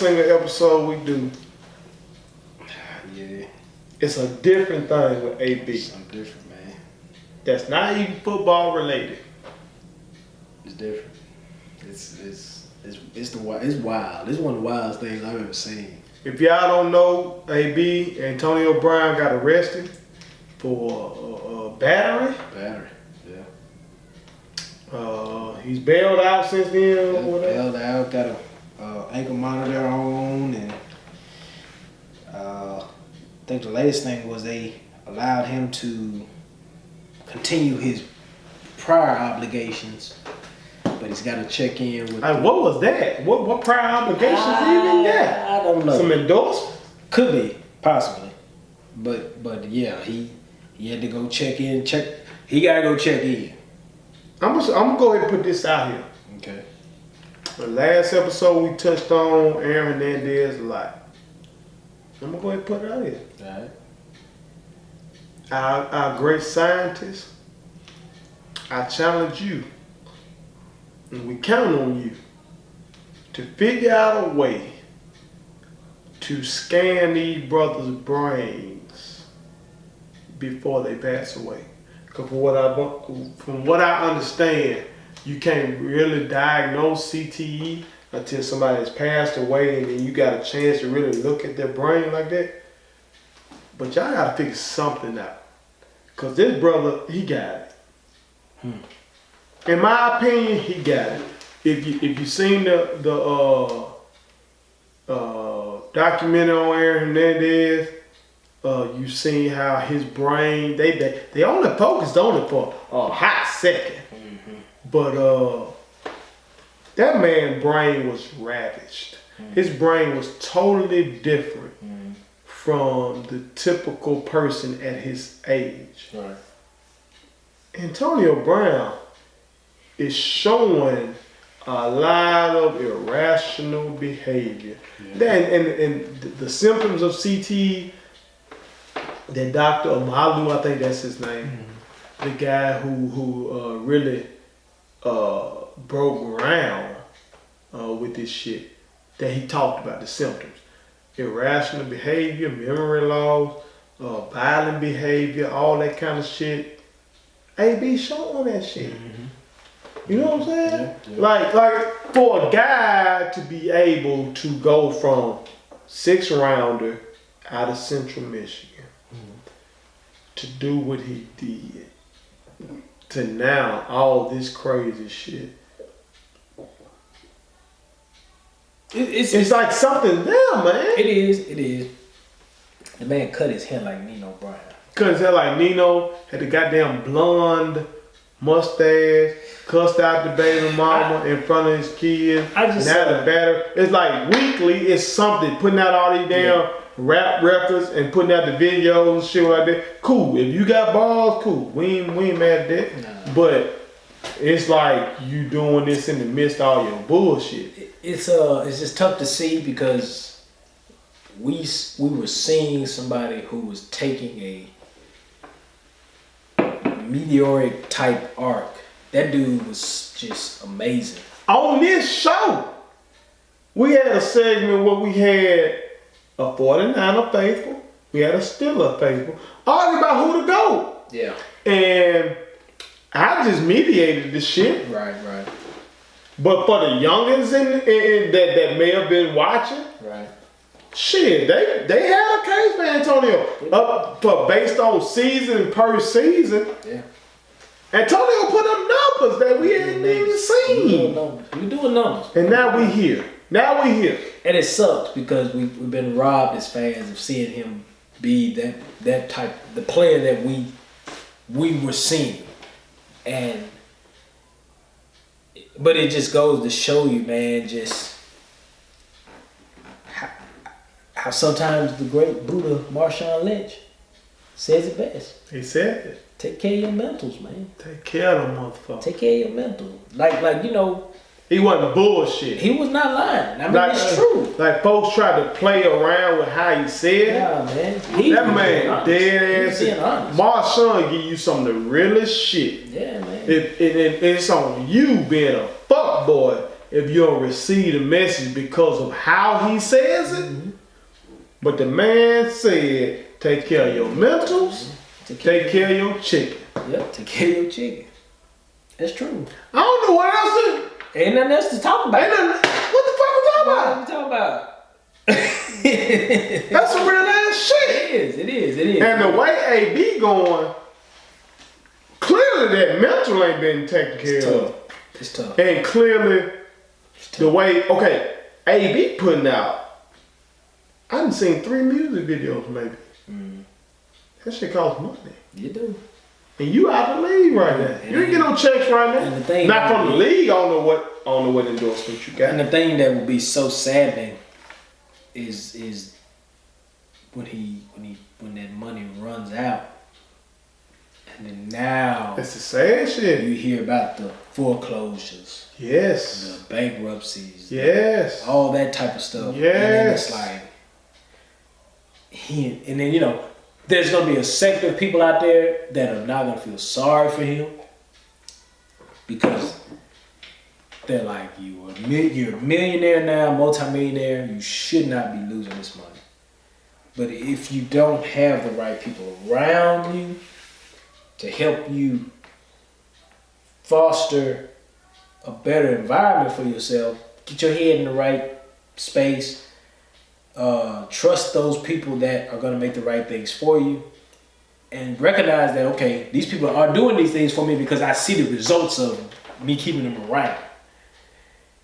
single episode we do, Yeah. it's a different thing with AB. Something different, man. That's not even football related. It's different. It's wild. It's one of the wildest things I've ever seen. If y'all don't know, AB, Antonio Brown got arrested for battery. Battery. Yeah. He's bailed out since then. Or whatever. Bailed out. Got a ankle monitor on, and I think the latest thing was they allowed him to continue his prior obligations, but he's got to check in with. What was that? What prior obligations he even got? I don't know. Some endorsement? Could be, possibly, but yeah, he had to go check in. He gotta go check in. I'm gonna go ahead and put this out here. Okay. The last episode we touched on Aaron Hernandez a lot. I'm gonna go ahead and put it out here. All right. Our great scientists, I challenge you, and we count on you, to figure out a way to scan these brothers' brains before they pass away. Because from what I understand, you can't really diagnose CTE until somebody has passed away, and then you got a chance to really look at their brain like that. But y'all gotta figure something out. Cause this brother, he got it. In my opinion, he got it. If you seen the documentary on Aaron Hernandez, you seen how his brain, they only focused on it for a hot second. But that man's brain was ravaged. His brain was totally different from the typical person at his age. Right. Antonio Brown is showing a lot of irrational behavior. And the symptoms of CTE, that Dr. Amalu, I think that's his name, the guy who really broke ground with this shit, that he talked about the symptoms. Irrational behavior, memory loss, violent behavior, all that kind of shit. AB showing that shit. You know what I'm saying? Yeah. Like for a guy to be able to go from 6th rounder out of Central Michigan to do what he did, to now all this crazy shit. It's like something there, man. It is. The man cut his hair like Nino Brown. Cut his hair like Nino, had the goddamn blonde mustache, cussed out the baby mama in front of his kids. Now the batter. It's like weekly, it's something, putting out all these damn rap records and putting out the videos, shit like that. Cool. If you got balls, cool. We ain't mad at that. Nah. But it's like you doing this in the midst of all your bullshit. It's just tough to see because we were seeing somebody who was taking a meteoric type arc. That dude was just amazing. On this show, we had a segment where we had a 49er faithful, we had a Steeler faithful, arguing about who to go. Yeah. And I just mediated this shit. Right. But for the youngins that may have been watching, Right. shit, they had a case for Antonio. Based on season per season. Yeah. Antonio put up numbers that we hadn't even seen. You're doing numbers. And now we here. And it sucks because we've been robbed as fans of seeing him be that type, the player that we were seeing. But it just goes to show you, man, just how sometimes the great Buddha Marshawn Lynch says it best. He said it. Take care of your mentals, man. Take care of them motherfuckers. Take care of your mental. Like you know. He wasn't bullshit. He was not lying. I mean, it's true. Like folks tried to play around with how he said it. Yeah, man. That man dead ass. Honest. Marshawn give you some of the realest shit. Yeah, man. It's on you being a fuck boy if you don't receive the message because of how he says it. Mm-hmm. But the man said, take care of your mentals, take care of your chicken. Yep, take care of your chicken. That's true. I don't know what else to. Ain't nothing else to talk about. What the fuck we talking about? What are we talking about? That's some real ass shit. It is. And the way AB going, clearly that mental ain't been taken care of. It's tough. And clearly the way, okay, AB putting out, I done seen 3 music videos maybe. That shit costs money. You do. And you out the league right now. You ain't get no checks right now. Not from the league. I don't know what endorsements you got. And the thing that would be so saddening is when that money runs out, and then now it's the sad shit. You hear about the foreclosures, yes, the bankruptcies, yes, all that type of stuff. Yes, and then it's like and then there's gonna be a sector of people out there that are not gonna feel sorry for him because they're like, you're a millionaire now, multimillionaire. You should not be losing this money. But if you don't have the right people around you to help you foster a better environment for yourself, get your head in the right space, trust those people that are going to make the right things for you, and recognize that, okay, these people are doing these things for me because I see the results of me keeping them around.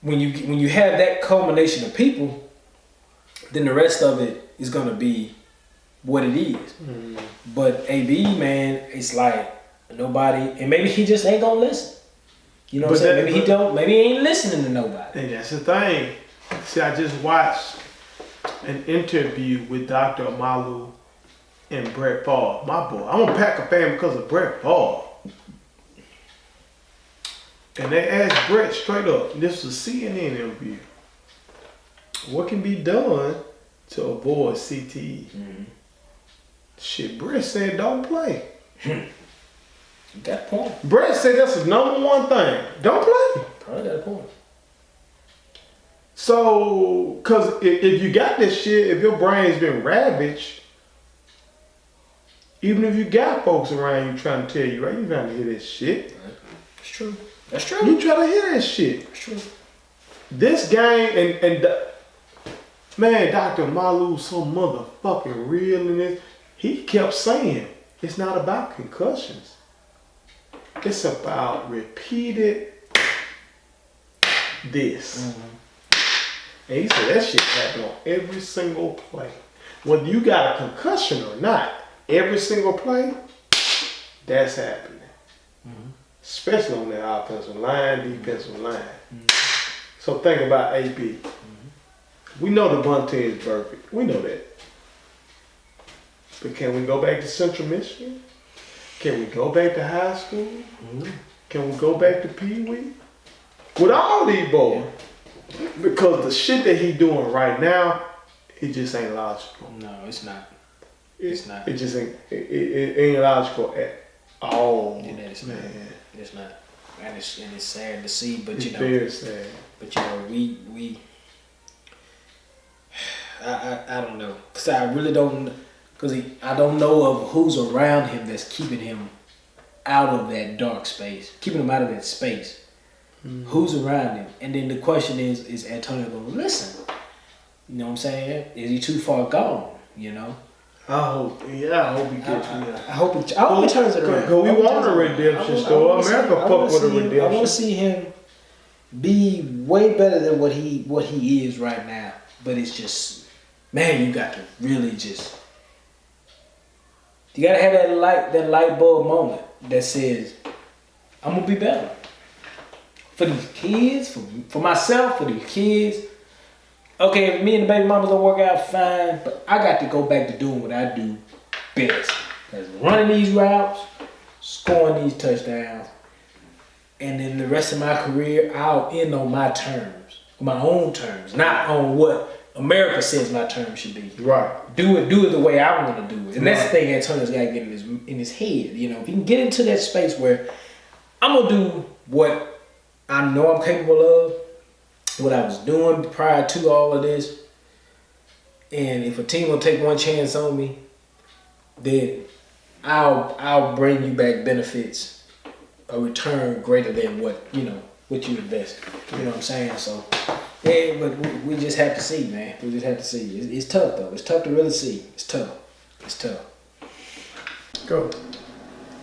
When you have that culmination of people, then the rest of it is gonna be what it is. Mm. But AB, man, it's like nobody, and maybe he just ain't gonna listen. You know what I'm saying? Maybe he ain't listening to nobody. And that's the thing. See, I just watched an interview with Dr. Amalu and Brett Favre, my boy. I'm a Packer fan because of Brett Favre. And they asked Brett straight up, this was a CNN interview, what can be done to avoid CTE? Mm-hmm. Shit, Brett said don't play. That point. Brett said that's the number one thing. Don't play. Probably got a point. So, because if you got this shit, if your brain's been ravaged, even if you got folks around you trying to tell you, right, you trying to hear this shit. It's true. That's true. You try to hear that shit. That's true. This game man, Dr. Malu's so motherfucking real in this. He kept saying it's not about concussions. It's about repeated this. Mm-hmm. And he said that shit happened on every single play. Whether you got a concussion or not, every single play, that's happening. Mm-hmm. Especially on that offensive line, defensive line. Mm-hmm. So think about AB. Mm-hmm. We know the Bunte is perfect. We know that. But can we go back to Central Michigan? Can we go back to high school? Mm-hmm. Can we go back to Pee Wee? With all these boys. Yeah. Because the shit that he doing right now, it just ain't logical. No, it's not. It's not. It just ain't. It ain't logical at all. Yeah, it's man. Not. It's not. And it's sad to see, but it's very sad. But we. I don't know, cause I really don't. I don't know of who's around him that's keeping him out of that dark space, keeping him out of that space. Mm-hmm. Who's around him? And then the question is Antonio going to listen? You know what I'm saying? Is he too far gone? You know? I hope he gets I hope he turns it around. Because we want a redemption story. America fuck with a redemption. I want to see him be way better than what he is right now. But it's just, man, you got to really just... You gotta have that light bulb moment that says, I'm gonna be better. For these kids, for myself, for these kids. Okay, if me and the baby mamas don't work out, fine, but I got to go back to doing what I do best. That's running these routes, scoring these touchdowns, and then the rest of my career, I'll end on my terms, my own terms, not on what America says my term should be. Right. Do it the way I want to do it. And that's the thing Antonio's got to get in his head. You know, if he can get into that space where I'm going to do what I know I'm capable of, what I was doing prior to all of this. And if a team will take one chance on me, then I'll bring you back benefits, a return greater than what you invested. You know what I'm saying? So, yeah, but we just have to see, man. We just have to see. It's tough though. It's tough to really see. It's tough. It's tough. Go.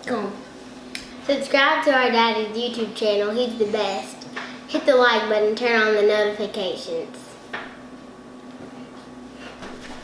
Cool. Subscribe to our daddy's YouTube channel. He's the best. Hit the like button. Turn on the notifications.